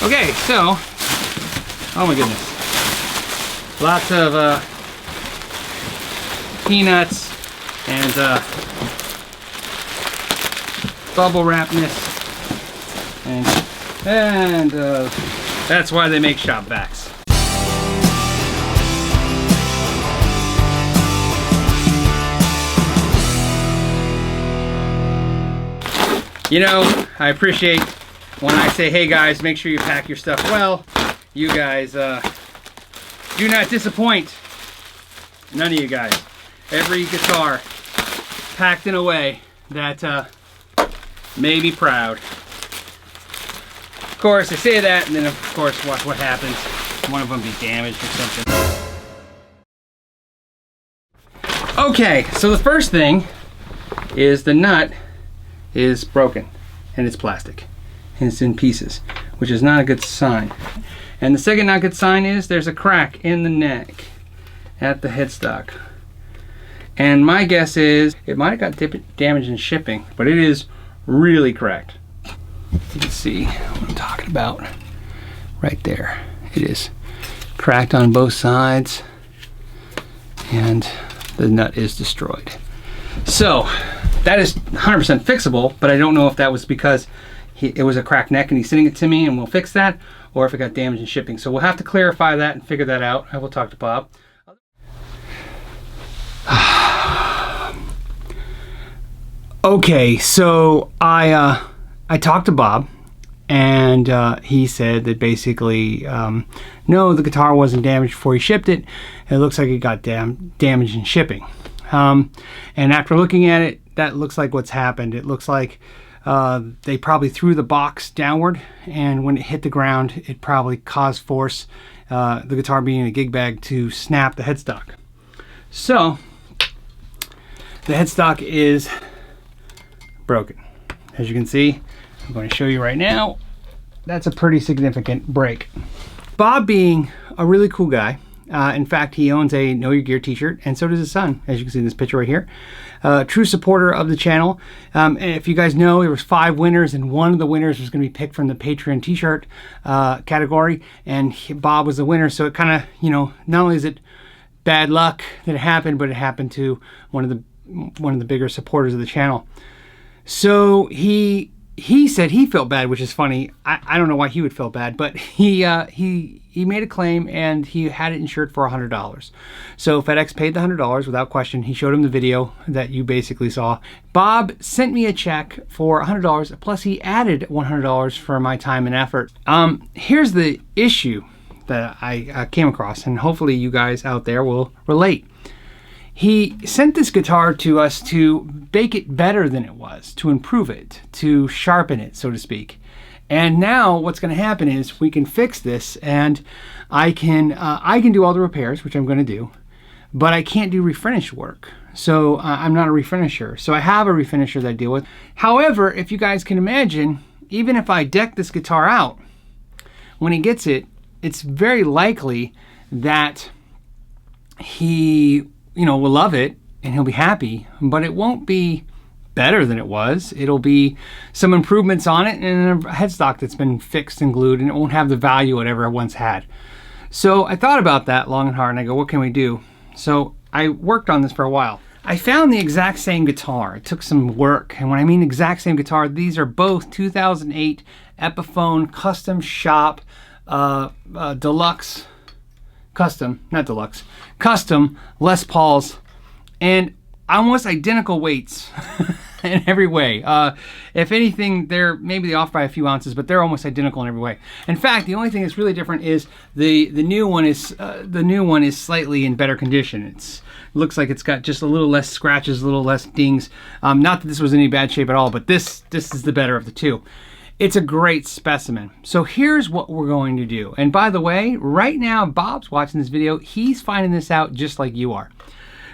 Okay, so, oh my goodness. Lots of peanuts and bubble wrapness. And that's why they make shop vacs. You know, I appreciate when I say, hey guys, make sure you pack your stuff well. You guys do not disappoint. None of you guys. Every guitar packed in a way that made me proud. Of course, I say that, and then of course, watch what happens. One of them be damaged or something. Okay, so the first thing is the nut is broken, and it's plastic, and it's in pieces, which is not a good sign. And the second not good sign is there's a crack in the neck at the headstock. And my guess is it might have got damaged in shipping, but it is really cracked. You can see what I'm talking about right there. It is cracked on both sides, and the nut is destroyed. So that is 100% fixable, but I don't know if that was because it was a cracked neck and he's sending it to me and we'll fix that, or if it got damaged in shipping. So we'll have to clarify that and figure that out. I will talk to Bob. Okay, so I talked to Bob, and he said that basically, no, the guitar wasn't damaged before he shipped it. It looks like it got damaged in shipping. And after looking at it, that looks like what's happened. It looks like they probably threw the box downward, and when it hit the ground, it probably caused force, the guitar being in a gig bag, to snap the headstock. So the headstock is broken. As you can see, I'm going to show you right now. That's a pretty significant break. Bob, being a really cool guy, in fact, he owns a Know Your Gear t-shirt, and so does his son, as you can see in this picture right here. True supporter of the channel. And if you guys know, there was 5 winners, and one of the winners was going to be picked from the Patreon t-shirt category, and Bob was the winner. So it kind of, you know, not only is it bad luck that it happened, but it happened to one of the bigger supporters of the channel. So he said he felt bad, which is funny. I don't know why he would feel bad, but he made a claim, and he had it insured for $100. So FedEx paid the $100 without question. He showed him the video that you basically saw. Bob sent me a check for $100, plus he added $100 for my time and effort. Here's the issue that I came across, and hopefully you guys out there will relate. He sent this guitar to us to make it better than it was, to improve it, to sharpen it, so to speak. And now what's going to happen is we can fix this, and I can do all the repairs, which I'm going to do, but I can't do refinish work. So I'm not a refinisher. So I have a refinisher that I deal with. However, if you guys can imagine, even if I deck this guitar out, when he gets it, it's very likely that he, you know, will love it and he'll be happy, but it won't be better than it was. It'll be some improvements on it and a headstock that's been fixed and glued, and it won't have the value it ever once had. So I thought about that long and hard, and I go, what can we do? So I worked on this for a while. I found the exact same guitar. It took some work, and when I mean exact same guitar, these are both 2008 Epiphone custom shop deluxe, custom, not deluxe, custom Les Pauls, and almost identical weights in every way. If anything, they're maybe off by a few ounces, but they're almost identical in every way. In fact, the only thing that's really different is the new one is slightly in better condition. It looks like it's got just a little less scratches, a little less dings. Not that this was in any bad shape at all, but this is the better of the two. It's a great specimen. So here's what we're going to do. And by the way, right now, Bob's watching this video. He's finding this out just like you are.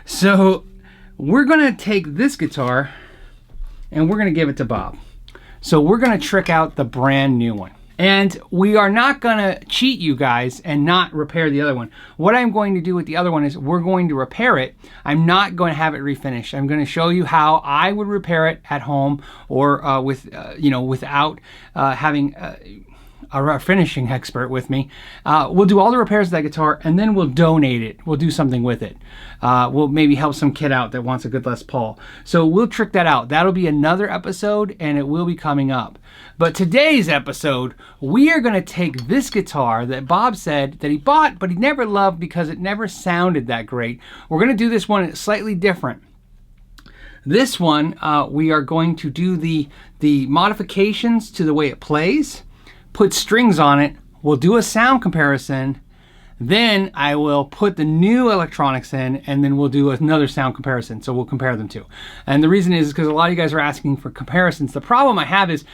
So we're gonna take this guitar and we're gonna give it to Bob. So we're gonna trick out the brand new one. And we are not gonna cheat you guys and not repair the other one. What I'm going to do with the other one is we're going to repair it. I'm not going to have it refinished. I'm going to show you how I would repair it at home, or without having a finishing expert with me. We'll do all the repairs of that guitar, and then we'll donate it. We'll do something with it. We'll maybe help some kid out that wants a good Les Paul. So we'll trick that out. That'll be another episode, and it will be coming up. But today's episode, we are going to take this guitar that Bob said that he bought, but he never loved because it never sounded that great. We're going to do this one slightly different. This one, we are going to do the modifications to the way it plays, put strings on it, we'll do a sound comparison, then I will put the new electronics in, and then we'll do another sound comparison. So we'll compare them two. And the reason is because a lot of you guys are asking for comparisons. The problem I have is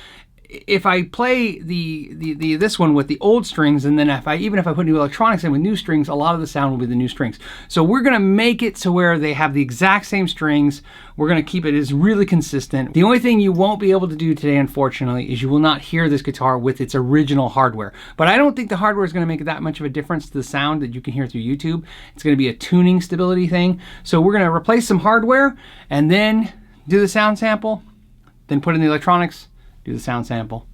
if I play this one with the old strings, and then even if I put new electronics in with new strings, a lot of the sound will be the new strings. So we're gonna make it to where they have the exact same strings. We're gonna keep it as really consistent. The only thing you won't be able to do today, unfortunately, is you will not hear this guitar with its original hardware. But I don't think the hardware is gonna make that much of a difference to the sound that you can hear through YouTube. It's gonna be a tuning stability thing. So we're gonna replace some hardware and then do the sound sample, then put in the electronics, do the sound sample.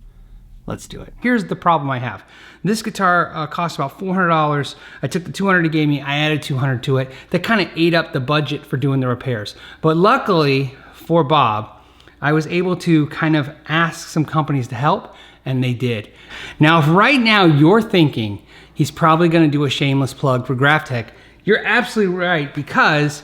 Let's do it. Here's the problem I have. This guitar cost about $400. I took the $200 he gave me, I added $200 to it. That kind of ate up the budget for doing the repairs. But luckily for Bob, I was able to kind of ask some companies to help, and they did. Now, if right now you're thinking he's probably gonna do a shameless plug for GraphTech, you're absolutely right, because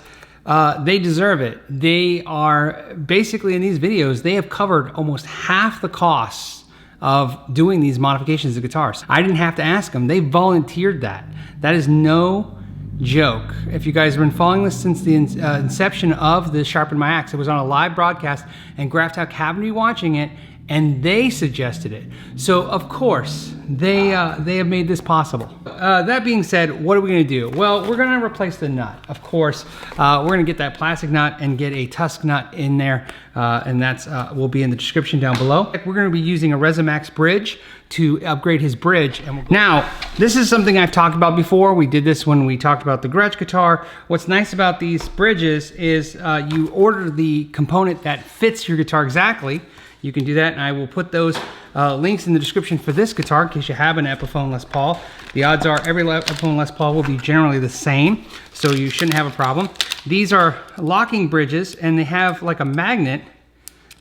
they deserve it. They are basically, in these videos, they have covered almost half the costs of doing these modifications of guitars. I didn't have to ask them. They volunteered that. That is no joke. If you guys have been following this since the inception of the Sharpen My Axe, it was on a live broadcast, and GraphTech happened to be watching it, and they suggested it. So of course, they have made this possible. That being said, what are we gonna do? Well, we're gonna replace the nut, of course. We're gonna get that plastic nut and get a Tusq Nut in there, and that's will be in the description down below. We're gonna be using a Resomax bridge to upgrade his bridge. Now, this is something I've talked about before. We did this when we talked about the Gretsch guitar. What's nice about these bridges is you order the component that fits your guitar exactly. You can do that, and I will put those links in the description for this guitar in case you have an Epiphone Les Paul. The odds are every Epiphone Les Paul will be generally the same, so you shouldn't have a problem. These are locking bridges, and they have like a magnet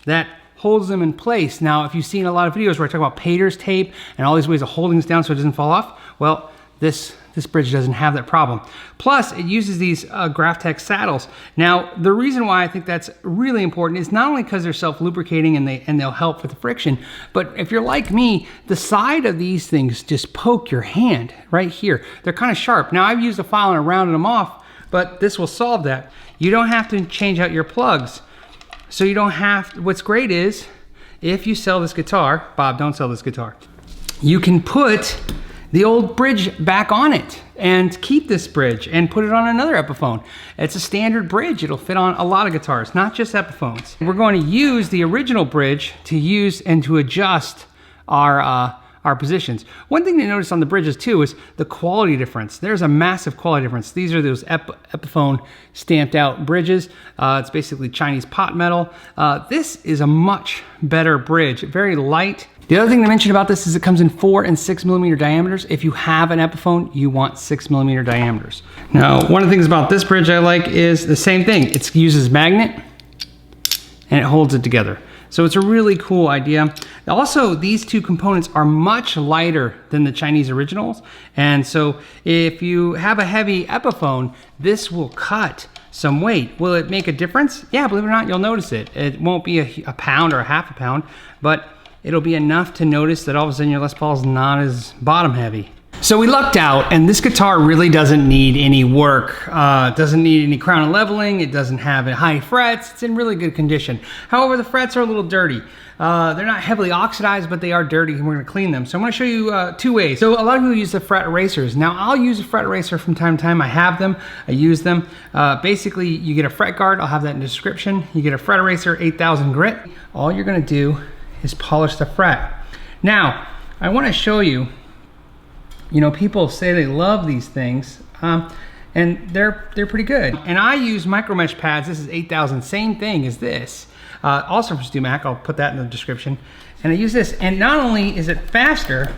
that holds them in place. Now, if you've seen a lot of videos where I talk about Pater's tape and all these ways of holding this down so it doesn't fall off, well, this bridge doesn't have that problem. Plus, it uses these GraphTech saddles. Now, the reason why I think that's really important is not only because they're self-lubricating and they'll help with the friction, but if you're like me, the side of these things just poke your hand right here. They're kind of sharp. Now, I've used a file and rounded them off, but this will solve that. You don't have to change out your plugs. So you don't have, what's great is, if you sell this guitar, Bob, don't sell this guitar, you can put the old bridge back on it and keep this bridge and put it on another Epiphone. It's a standard bridge. It'll fit on a lot of guitars, not just Epiphones. We're going to use the original bridge to use and to adjust our positions. One thing to notice on the bridges too is the quality difference. There's a massive quality difference. These are those Epiphone stamped out bridges. It's basically Chinese pot metal. This is a much better bridge, very light. The other thing to mention about this is it comes in 4 and 6 millimeter diameters. If you have an Epiphone, you want 6 millimeter diameters. Now, one of the things about this bridge I like is the same thing. It uses magnet and it holds it together. So it's a really cool idea. Also, these two components are much lighter than the Chinese originals. And so if you have a heavy Epiphone, this will cut some weight. Will it make a difference? Yeah, believe it or not, you'll notice it. It won't be a pound or a half a pound, but it'll be enough to notice that all of a sudden your Les Paul is not as bottom heavy. So we lucked out, and this guitar really doesn't need any work. It doesn't need any crown and leveling. It doesn't have high frets. It's in really good condition. However, the frets are a little dirty. They're not heavily oxidized, but they are dirty, and we're gonna clean them. So I'm gonna show you 2 ways. So a lot of people use the fret erasers. Now, I'll use a fret eraser from time to time. I have them, I use them. Basically, you get a fret guard. I'll have that in the description. You get a fret eraser, 8000 grit. All you're gonna do is polish the fret. Now, I wanna show you, you know, people say they love these things, and they're pretty good. And I use micro mesh pads. This is 8000, same thing as this. Also from StuMac, I'll put that in the description. And I use this, and not only is it faster,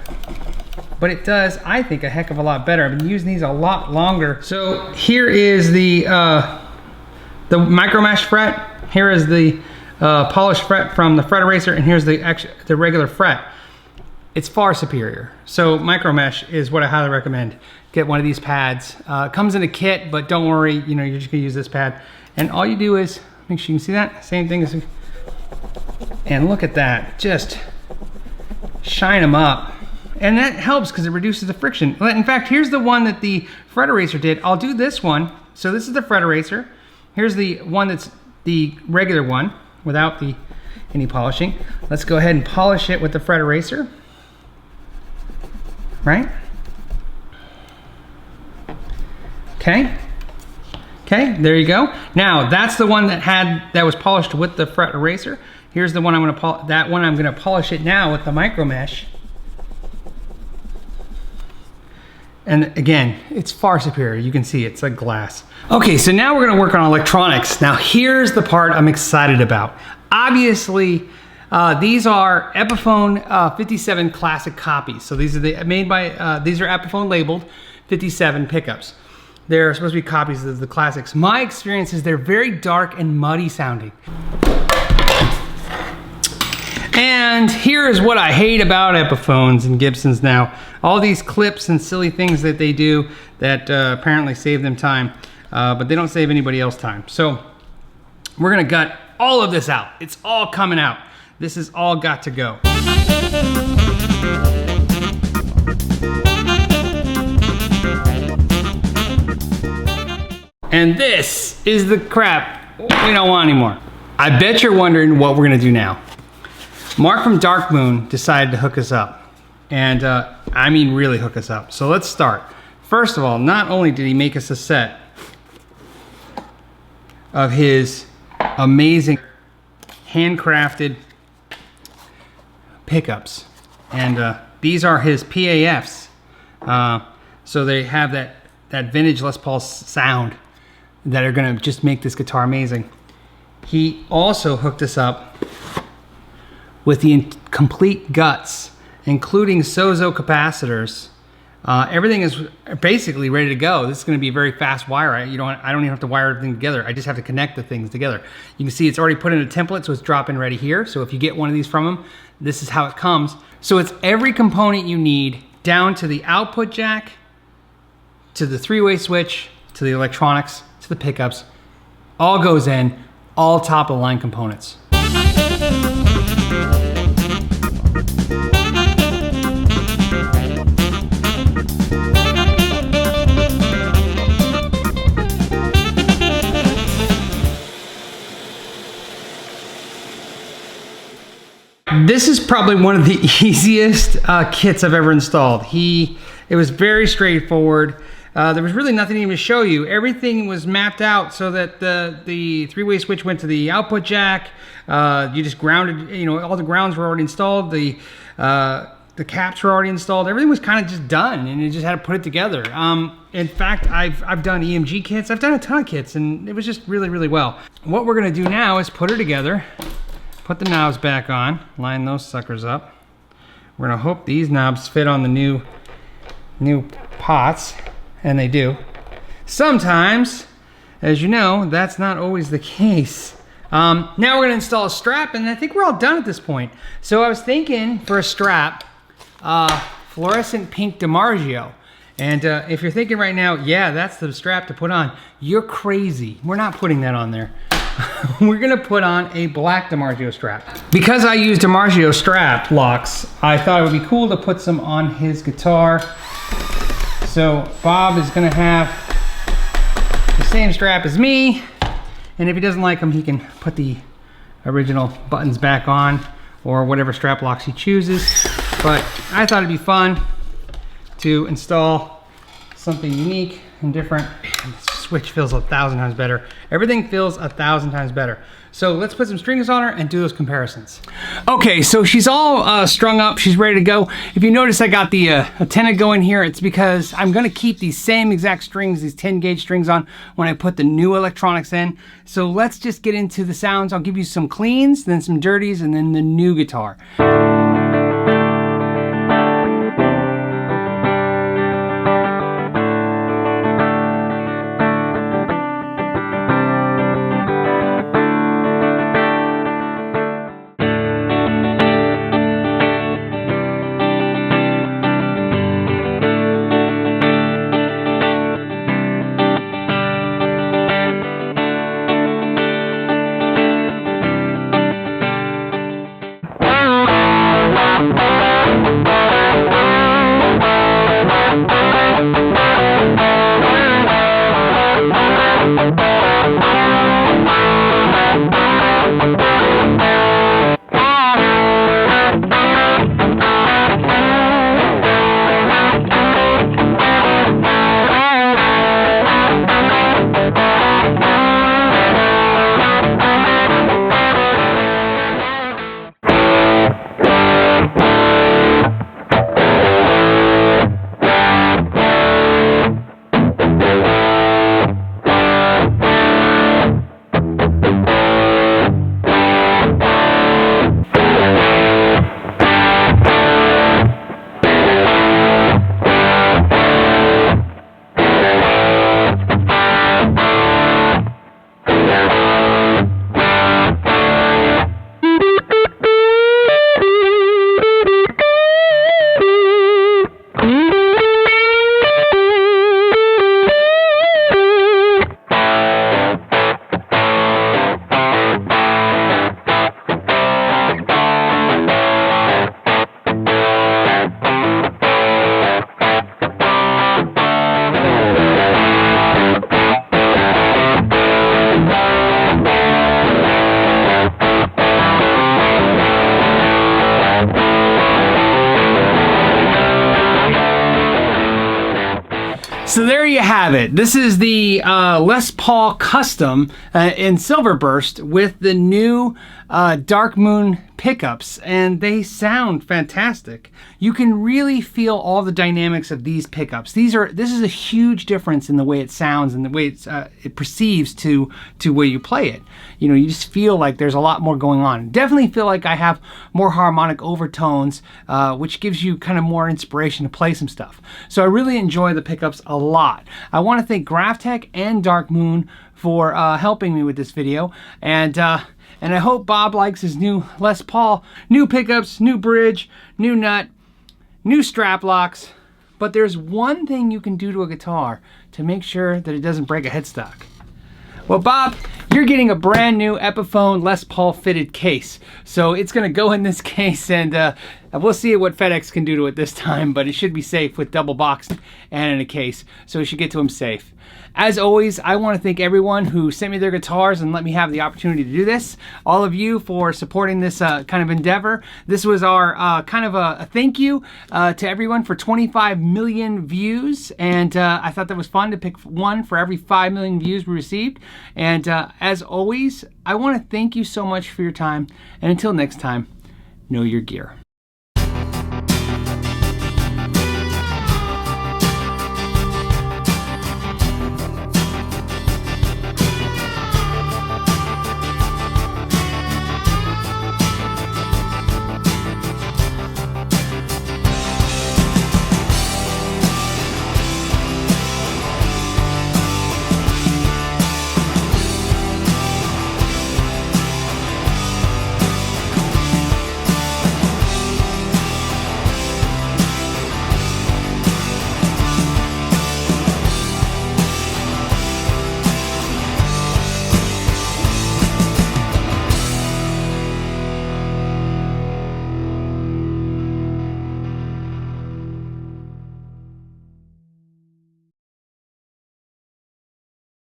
but it does, I think, a heck of a lot better. I've been using these a lot longer. So here is the micro mesh fret. Here is the polished fret from the fret eraser, and here's the regular fret. It's far superior. So micro mesh is what I highly recommend. Get one of these pads. Comes in a kit, but don't worry, you know, you're just gonna use this pad. And all you do is, make sure you can see that, same thing as, and look at that, just shine them up. And that helps because it reduces the friction. In fact, here's the one that the fret eraser did. I'll do this one. So this is the fret eraser. Here's the one that's the regular one without any polishing. Let's go ahead and polish it with the fret eraser. Right? Okay. Okay, there you go. Now that's the one that was polished with the fret eraser. Here's the one I'm gonna polish it now with the micro mesh. And again, it's far superior. You can see it's like glass. Okay, so now we're gonna work on electronics. Now here's the part I'm excited about. Obviously, these are Epiphone 57 classic copies. So these are these are Epiphone labeled 57 pickups. They're supposed to be copies of the classics. My experience is they're very dark and muddy sounding. And here is what I hate about Epiphones and Gibsons now. All these clips and silly things that they do that apparently save them time, but they don't save anybody else time. So we're gonna gut all of this out. It's all coming out. This has all got to go. And this is the crap we don't want anymore. I bet you're wondering what we're gonna do now. Mark from Dark Moon decided to hook us up. And I mean really hook us up. So let's start. First of all, not only did he make us a set of his amazing handcrafted pickups. And these are his PAFs. So they have that vintage Les Paul sound that are gonna just make this guitar amazing. He also hooked us up with the complete guts, including Sozo capacitors. Everything is basically ready to go. This is gonna be a very fast wire. I don't even have to wire everything together. I just have to connect the things together. You can see it's already put in a template, so it's drop-in ready here. So if you get one of these from him, this is how it comes. So it's every component you need, down to the output jack, to the three-way switch, to the electronics, to the pickups, all goes in, all top-of-the-line components. This is probably one of the easiest kits I've ever installed. It was very straightforward. There was really nothing even to show you. Everything was mapped out so that the three-way switch went to the output jack. You just grounded, all the grounds were already installed. The caps were already installed. Everything was kind of just done, and you just had to put it together. In fact, I've done EMG kits. I've done a ton of kits, and it was just really, really well. What we're gonna do now is put her together, put the knobs back on, line those suckers up. We're gonna hope these knobs fit on the new pots. And they do. Sometimes, as you know, that's not always the case. Now we're gonna install a strap, and I think we're all done at this point. So I was thinking for a strap, fluorescent pink DiMarzio. And if you're thinking right now, yeah, that's the strap to put on, you're crazy. We're not putting that on there. We're gonna put on a black DiMarzio strap. Because I use DiMarzio strap locks, I thought it would be cool to put some on his guitar. So Bob is gonna have the same strap as me, and if he doesn't like them, he can put the original buttons back on or whatever strap locks he chooses. But I thought it'd be fun to install something unique and different. And the switch feels 1,000 times better. Everything feels 1,000 times better. So let's put some strings on her and do those comparisons. Okay, so she's all strung up. She's ready to go. If you notice, I got the antenna going here. It's because I'm gonna keep these same exact strings, these 10 gauge strings on when I put the new electronics in. So let's just get into the sounds. I'll give you some cleans, then some dirties, and then the new guitar. So there you have it. This is the Les Paul Custom in Silver Burst with the new Dark Moon pickups, and they sound fantastic. You can really feel all the dynamics of these pickups. This is a huge difference in the way it sounds and the way it perceives to where you play it. You know, you just feel like there's a lot more going on. Definitely feel like I have more harmonic overtones, which gives you kind of more inspiration to play some stuff. So I really enjoy the pickups a lot. I want to thank GraphTech and Dark Moon for helping me with this video, and I hope Bob likes his new Les Paul. New pickups, new bridge, new nut, new strap locks. But there's one thing you can do to a guitar to make sure that it doesn't break a headstock. Well, Bob, you're getting a brand new Epiphone Les Paul fitted case. So it's going to go in this case, and we'll see what FedEx can do to it this time, but it should be safe with double boxed and in a case. So it should get to him safe. As always, I want to thank everyone who sent me their guitars and let me have the opportunity to do this. All of you for supporting this kind of endeavor. This was our kind of a thank you to everyone for 25 million views. And I thought that was fun to pick one for every 5 million views we received. And as always, I want to thank you so much for your time. And until next time, know your gear.